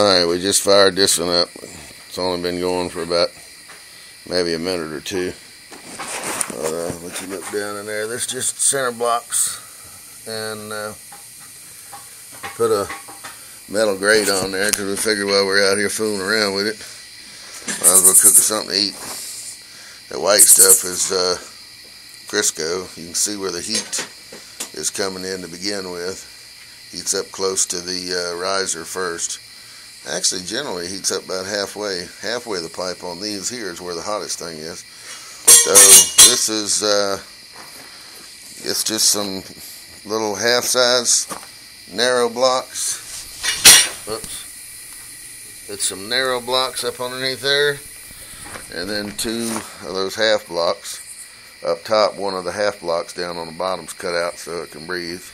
Alright, we just fired this one up. It's only been going for about maybe a minute or two. But let you look down in there. There's just center blocks. And put a metal grate on there because we figured while we're out here fooling around with it, might as well cook us something to eat. The white stuff is Crisco. You can see where the heat is coming in to begin with. Heats up close to the riser first. Actually, generally heats up about halfway. Halfway of the pipe on these here is where the hottest thing is. So this is it's just some little half-size narrow blocks. Oops. It's some narrow blocks up underneath there, and then two of those half blocks up top. One of the half blocks down on the bottom's cut out so it can breathe.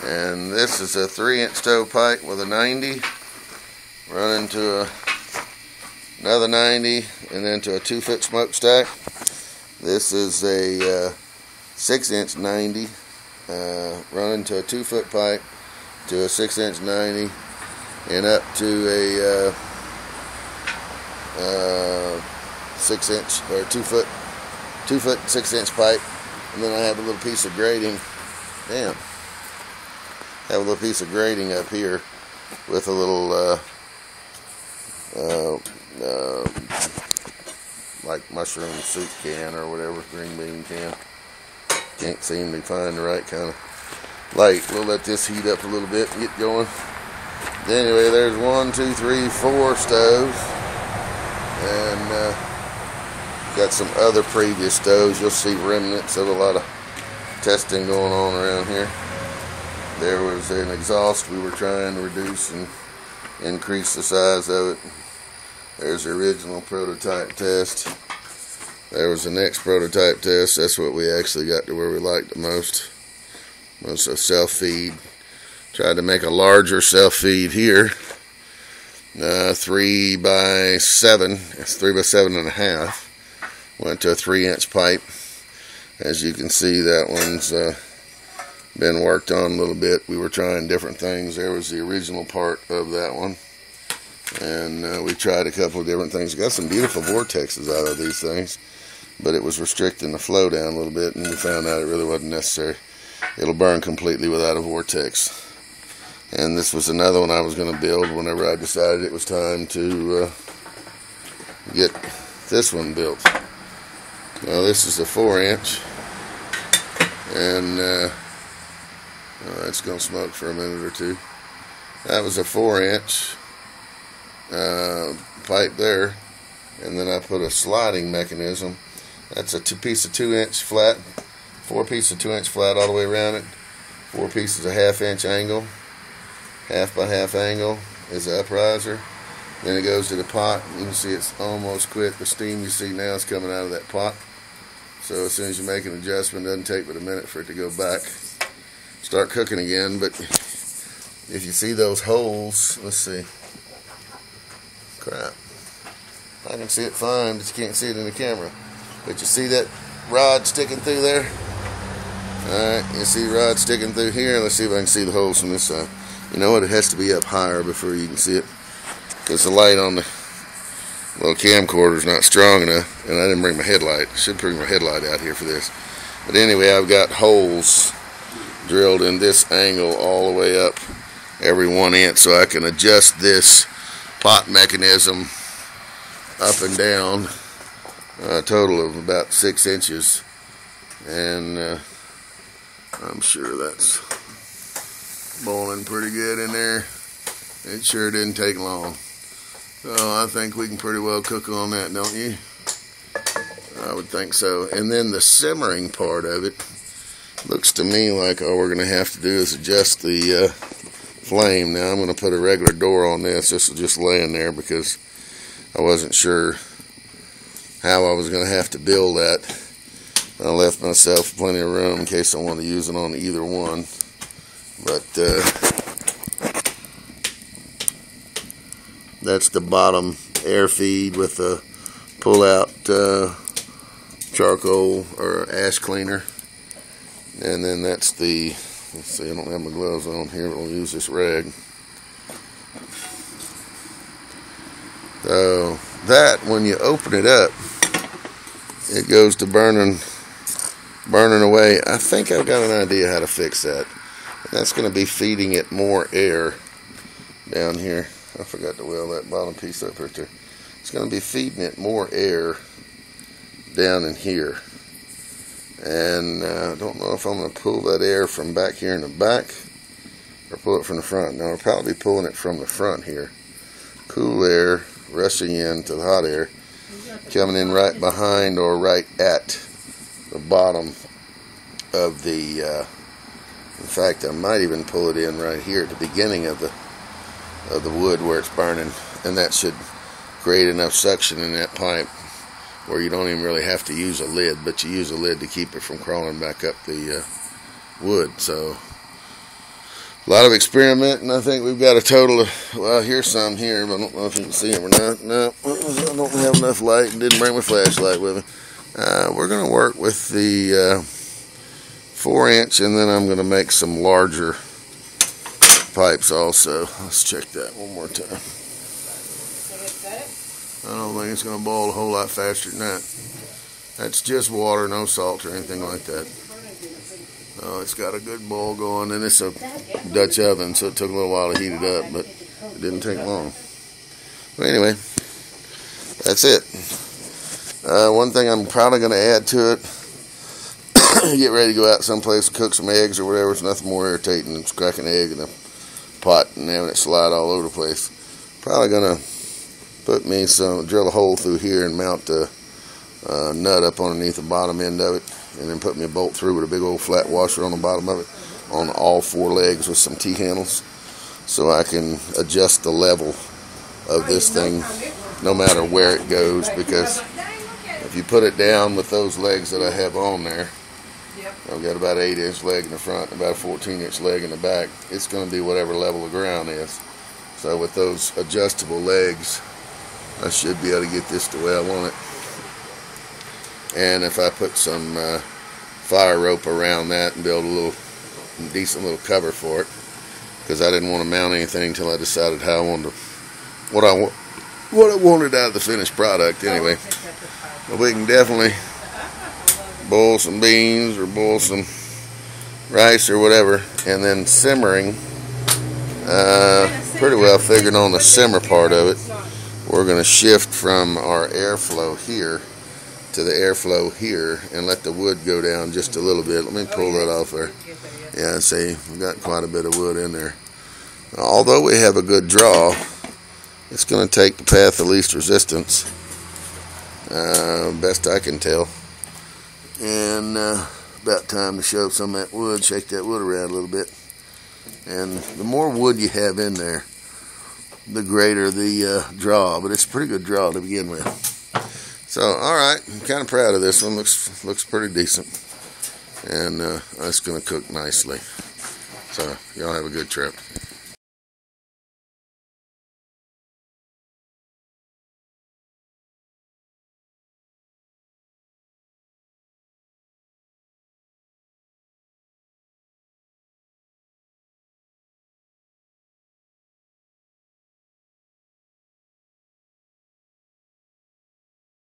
And this is a 3-inch stovepipe with a 90. Running to another 90 and then to a 2-foot smokestack. This is a 6-inch 90 running to a 2-foot pipe to a 6-inch 90 and up to a 6-inch or 2-foot 6-inch pipe. And then I have a little piece of grating. Have a little piece of grating up here with a little like mushroom soup can or whatever, green bean can. Can't seem to find the right kind of light. We'll let this heat up a little bit and get going. Anyway, there's 1, 2, 3, 4 stoves, and got some other previous stoves. You'll see remnants of a lot of testing going on around here. There was an exhaust we were trying to reduce and increase the size of it. There's the original prototype test. There was the next prototype test. That's what we actually got to where we liked the most. Most of self-feed. Tried to make a larger self-feed here. 3 by 7. It's 3 by 7.5. Went to a 3-inch pipe. As you can see, that one's been worked on a little bit. We were trying different things. There was the original part of that one. And we tried a couple of different things. Got some beautiful vortexes out of these things, but it was restricting the flow down a little bit, and we found out it really wasn't necessary. It'll burn completely without a vortex. And this was another one I was going to build whenever I decided it was time to get this one built. Now this is a 4-inch, and it's going to smoke for a minute or two. That was a 4-inch pipe there, and then I put a sliding mechanism. That's a 2-inch flat, 4 pieces of 2-inch flat all the way around it, 4 pieces of 1/2-inch angle, 1/2 by 1/2 angle is the upriser. Then it goes to the pot. You can see it's almost quit. The steam you see now is coming out of that pot. So as soon as you make an adjustment, it doesn't take but a minute for it to go back, start cooking again. But if you see those holes, let's see. Crap. I can see it fine, but you can't see it in the camera. But you see that rod sticking through there? Alright, you see the rod sticking through here. Let's see if I can see the holes from this side. You know what? It has to be up higher before you can see it, because the light on the little camcorder is not strong enough, and I didn't bring my headlight. I should bring my headlight out here for this. But anyway, I've got holes drilled in this angle all the way up, every 1 inch, so I can adjust this pot mechanism up and down, a total of about 6 inches, and I'm sure that's boiling pretty good in there. It sure didn't take long, so I think we can pretty well cook on that, don't you? I would think so. And then the simmering part of it looks to me like all we're going to have to do is adjust the flame. Now I'm going to put a regular door on this. This will just lay in there because I wasn't sure how I was going to have to build that. I left myself plenty of room in case I want to use it on either one. But that's the bottom air feed with the pull-out charcoal or ash cleaner. And then that's the, let's see, I don't have my gloves on here, but I'll use this rag. that, when you open it up, it goes to burning away. I think I've got an idea how to fix that. And that's going to be feeding it more air down here. I forgot to weld that bottom piece up right there. It's going to be feeding it more air down in here. And I don't know if I'm going to pull that air from back here in the back or pull it from the front. Now I'll probably be pulling it from the front here. Cool air rushing in to the hot air, coming in right behind or right at the bottom of the, in fact I might even pull it in right here at the beginning of the wood where it's burning, and that should create enough suction in that pipe where you don't even really have to use a lid, but you use a lid to keep it from crawling back up the wood. So a lot of experimenting. I think we've got a total of, well, here's some here, but I don't know if you can see them or not. No, I don't have enough light and didn't bring my flashlight with me. We're going to work with the 4-inch, and then I'm going to make some larger pipes also. Let's check that one more time. I don't think it's going to boil a whole lot faster than that. That's just water, no salt or anything like that. Oh, it's got a good boil going, and it's a Dutch oven, so it took a little while to heat it up, but it didn't take long. But anyway, that's it. One thing I'm probably going to add to it, get ready to go out someplace and cook some eggs or whatever. It's nothing more irritating than cracking an egg in a pot and having it slide all over the place. Probably going to put me drill a hole through here and mount a nut up underneath the bottom end of it, and then put me a bolt through with a big old flat washer on the bottom of it on all 4 legs with some T-handles, so I can adjust the level of this thing no matter where it goes, because if you put it down with those legs that I have on there, I've got about an 8-inch leg in the front and about a 14-inch leg in the back, it's going to be whatever level the ground is. So with those adjustable legs, I should be able to get this the way I want it. And if I put some fire rope around that and build a decent little cover for it, because I didn't want to mount anything until I decided how I wanted to, what I wanted out of the finished product anyway. But we can definitely boil some beans or boil some rice or whatever, and then simmering, pretty well figured on the simmer part of it, we're going to shift from our airflow here to the airflow here and let the wood go down just a little bit. Let me pull that off there. Yeah, see, we've got quite a bit of wood in there. Although we have a good draw, it's going to take the path of least resistance, best I can tell. And about time to show some of that wood, shake that wood around a little bit. And the more wood you have in there, the greater the draw, but it's a pretty good draw to begin with. So, alright, I'm kind of proud of this one. Looks pretty decent. And it's going to cook nicely. So, y'all have a good trip.